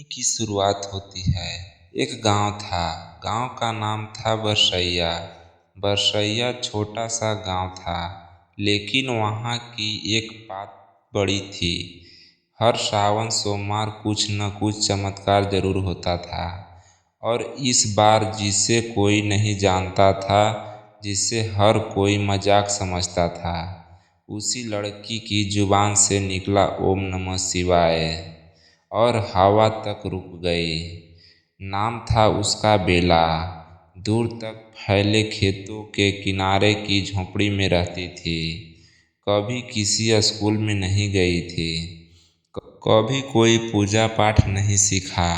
की शुरुआत होती है। एक गांव था। गांव का नाम था बरसैया। बरसैया छोटा सा गांव था, लेकिन वहाँ की एक बात बड़ी थी। हर सावन सोमवार कुछ न कुछ चमत्कार जरूर होता था। और इस बार जिसे कोई नहीं जानता था, जिसे हर कोई मजाक समझता था, उसी लड़की की जुबान से निकला ओम नमः शिवाय, और हवा तक रुक गई। नाम था उसका बेला। दूर तक फैले खेतों के किनारे की झोपड़ी में रहती थी। कभी किसी स्कूल में नहीं गई थी, कभी कोई पूजा पाठ नहीं सीखा।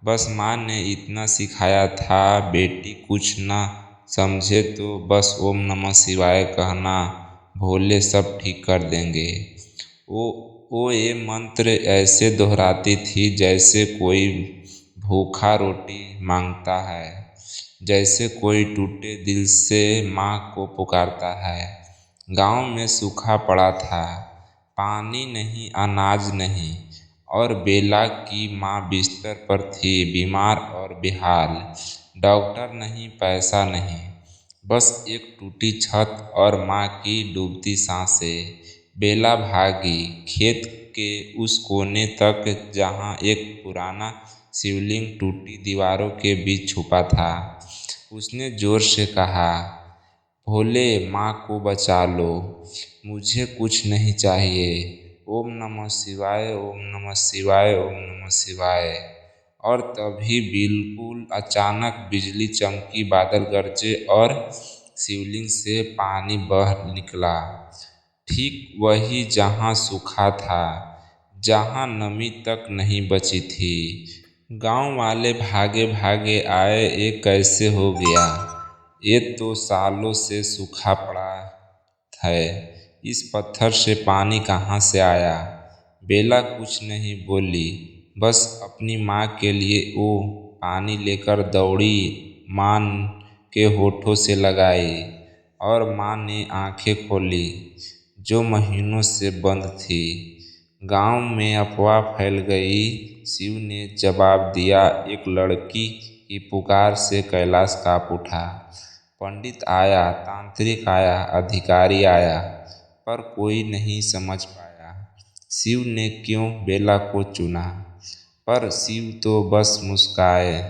बस माँ ने इतना सिखाया था, बेटी कुछ न समझे तो बस ओम नमः शिवाय कहना, भोले सब ठीक कर देंगे। वो वो ये मंत्र ऐसे दोहराती थी जैसे कोई भूखा रोटी मांगता है, जैसे कोई टूटे दिल से माँ को पुकारता है। गांव में सूखा पड़ा था, पानी नहीं, अनाज नहीं, और बेला की माँ बिस्तर पर थी, बीमार और बेहाल। डॉक्टर नहीं, पैसा नहीं, बस एक टूटी छत और माँ की डूबती सांसें। बेला भागी खेत के उस कोने तक जहाँ एक पुराना शिवलिंग टूटी दीवारों के बीच छुपा था। उसने जोर से कहा, भोले माँ को बचा लो, मुझे कुछ नहीं चाहिए। ओम नमः शिवाय, ओम नमः शिवाय, ओम नमः शिवाय। और तभी बिल्कुल अचानक बिजली चमकी, बादल गरजे और शिवलिंग से पानी बह निकला। ठीक वही जहाँ सूखा था, जहाँ नमी तक नहीं बची थी। गांव वाले भागे भागे आए, ये कैसे हो गया? ये तो सालों से सूखा पड़ा है, इस पत्थर से पानी कहाँ से आया? बेला कुछ नहीं बोली, बस अपनी माँ के लिए वो पानी लेकर दौड़ी, माँ के होठों से लगाई। और माँ ने आंखें खोली, जो महीनों से बंद थी। गांव में अफवाह फैल गई। शिव ने जवाब दिया, एक लड़की की पुकार से कैलाश कांप उठा। पंडित आया, तांत्रिक आया, अधिकारी आया, पर कोई नहीं समझ पाया शिव ने क्यों बेला को चुना। पर शिव तो बस मुस्काए,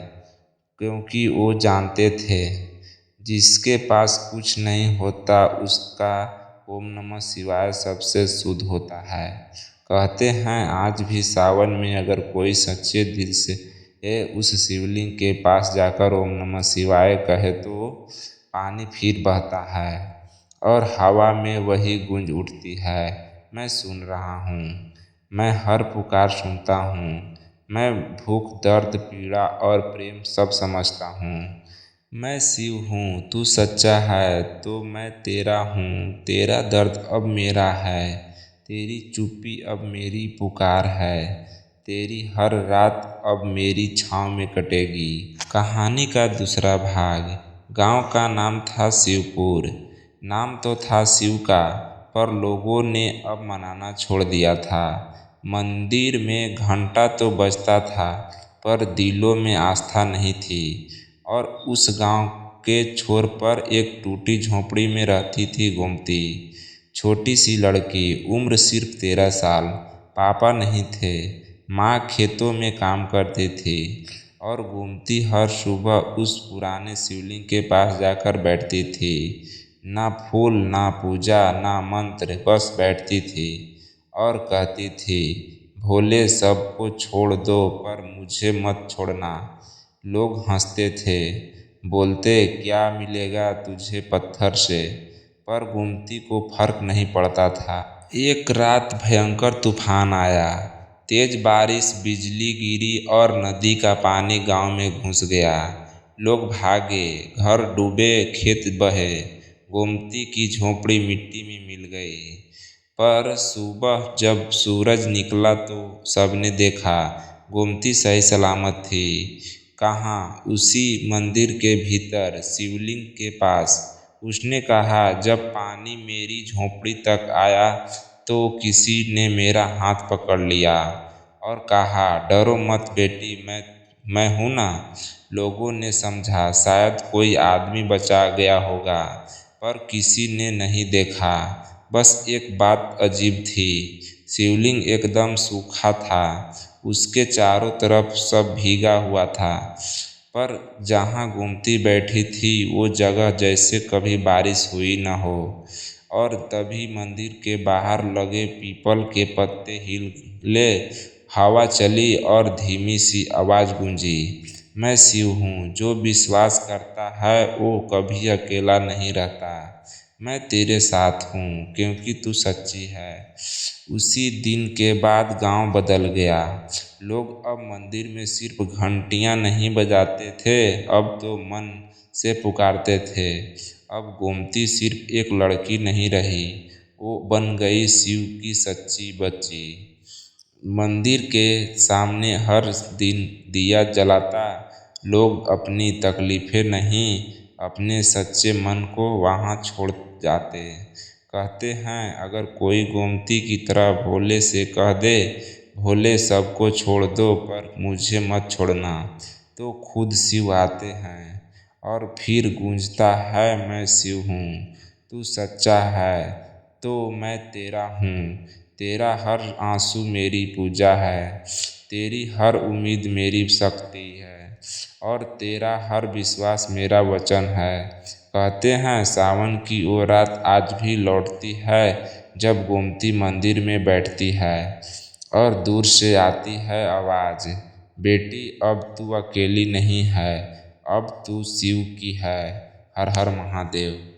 क्योंकि वो जानते थे जिसके पास कुछ नहीं होता उसका ओम नमः शिवाय सबसे शुद्ध होता है। कहते हैं आज भी सावन में अगर कोई सच्चे दिल से उस शिवलिंग के पास जाकर ओम नमः शिवाय कहे तो पानी फिर बहता है, और हवा में वही गूंज उठती है, मैं सुन रहा हूँ, मैं हर पुकार सुनता हूँ, मैं भूख, दर्द, पीड़ा और प्रेम सब समझता हूँ। मैं शिव हूँ, तू सच्चा है तो मैं तेरा हूँ, तेरा दर्द अब मेरा है, तेरी चुप्पी अब मेरी पुकार है, तेरी हर रात अब मेरी छाँव में कटेगी। कहानी का दूसरा भाग। गांव का नाम था शिवपुर। नाम तो था शिव का, पर लोगों ने अब मनाना छोड़ दिया था। मंदिर में घंटा तो बजता था, पर दिलों में आस्था नहीं थी। और उस गांव के छोर पर एक टूटी झोपड़ी में रहती थी गोमती, छोटी सी लड़की, उम्र सिर्फ 13 साल। पापा नहीं थे, माँ खेतों में काम करती थी, और गोमती हर सुबह उस पुराने शिवलिंग के पास जाकर बैठती थी। ना फूल, ना पूजा, ना मंत्र, बस बैठती थी और कहती थी, भोले सबको छोड़ दो पर मुझे मत छोड़ना। लोग हंसते थे, बोलते क्या मिलेगा तुझे पत्थर से, पर गोमती को फर्क नहीं पड़ता था। एक रात भयंकर तूफान आया, तेज बारिश, बिजली गिरी और नदी का पानी गांव में घुस गया। लोग भागे, घर डूबे, खेत बहे, गोमती की झोपड़ी मिट्टी में मिल गई। पर सुबह जब सूरज निकला तो सबने देखा, गोमती सही सलामत थी। कहाँ? उसी मंदिर के भीतर, शिवलिंग के पास। उसने कहा, जब पानी मेरी झोपड़ी तक आया तो किसी ने मेरा हाथ पकड़ लिया और कहा, डरो मत बेटी, मैं हूं ना। लोगों ने समझा शायद कोई आदमी बचा गया होगा, पर किसी ने नहीं देखा। बस एक बात अजीब थी, शिवलिंग एकदम सूखा था, उसके चारों तरफ सब भीगा हुआ था, पर जहाँ गोमती बैठी थी वो जगह जैसे कभी बारिश हुई न हो। और तभी मंदिर के बाहर लगे पीपल के पत्ते हिले, हवा चली और धीमी सी आवाज़ गूंजी, मैं शिव हूँ, जो विश्वास करता है वो कभी अकेला नहीं रहता। मैं तेरे साथ हूँ क्योंकि तू सच्ची है। उसी दिन के बाद गांव बदल गया। लोग अब मंदिर में सिर्फ घंटियां नहीं बजाते थे, अब तो मन से पुकारते थे। अब गोमती सिर्फ एक लड़की नहीं रही, वो बन गई शिव की सच्ची बच्ची। मंदिर के सामने हर दिन दिया जलाता, लोग अपनी तकलीफें नहीं, अपने सच्चे मन को वहाँ छोड़ जाते। कहते हैं अगर कोई गोमती की तरह भोले से कह दे, भोले सबको छोड़ दो पर मुझे मत छोड़ना, तो खुद शिव आते हैं। और फिर गूंजता है, मैं शिव हूँ, तू सच्चा है तो मैं तेरा हूँ। तेरा हर आंसू मेरी पूजा है, तेरी हर उम्मीद मेरी शक्ति है, और तेरा हर विश्वास मेरा वचन है। कहते हैं सावन की वो रात आज भी लौटती है, जब गोमती मंदिर में बैठती है और दूर से आती है आवाज़, बेटी अब तू अकेली नहीं है, अब तू शिव की है। हर हर महादेव।